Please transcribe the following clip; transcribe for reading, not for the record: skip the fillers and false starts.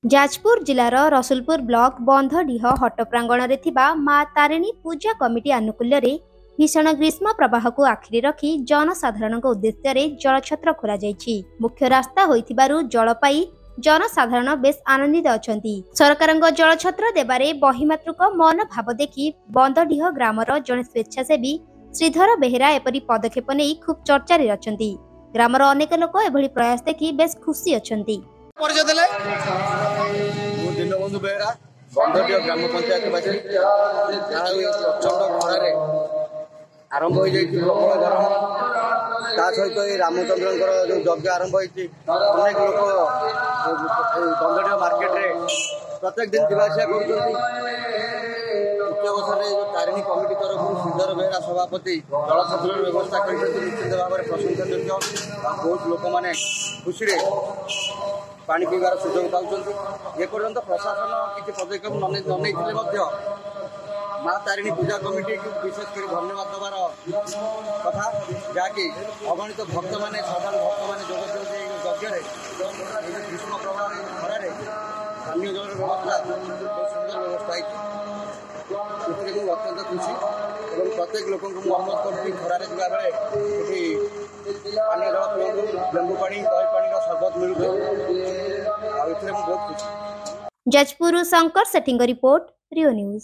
Jajpur जिलार Rasulpur block बंधडीह हट प्रांगण में माँ तारिणी पूजा कमिटी आनुकूल्य भीषण ग्रीष्म प्रवाह को आखिरी रखी जनसाधारण उद्देश्य जलछत्र खोल मुख्य रास्ता होइथिबारु जल पाई जनसाधारण बेस आनंदित अछंती। सरकार जलछत्र देबारे बहिमातृक मन भाव देखि बंधडीह ग्रामर जड़े स्वेच्छासेवी श्रीधर बेहेरा एपरी पदक्षेप नहीं खूब चर्चा रही। ग्रामर अनेक लोक एभली प्रयास देखि बेस खुशी अछंती। दीनबंधु बेहरा बंधडीह ग्राम पंचायत बासी प्रचंड खरार आरंभ हो प्रबल गरम ता सहित रामचंद्र जो यज्ञ आरंभ होती अनेक लोग बंधडीह मार्केट रे प्रत्येक दिन जावासिया कर तारिणी कमिटी तरफ श्रीधर बेहरा सभापति जलछत्र व्यवस्था कर निश्चित भाव में प्रशंसनीय बहुत लोक मैंने खुशी पानी पीवार सुजोग पाँच एपर्यंत प्रशासन किसी पदक्षेप नहीं माँ तारिणी पूजा कमिटी को विशेषकर धन्यवाद देवार कथा जहाँकि अगणित भक्त मैंने साधारण भक्त मैंने जोग यज्ञ ग्रीष्म प्रभाव खरार पानी जल व्यवस्था बहुत सुंदर व्यवस्था है अत्यंत खुशी और प्रत्येक लोक अनुरोध कर खरार जा बेले पानी जल पिंधु लेंबू पानी दही पानी सरबत मिलू बहुत खुशी। जाजपुर शंकर सेठी रिपोर्ट रियो न्यूज।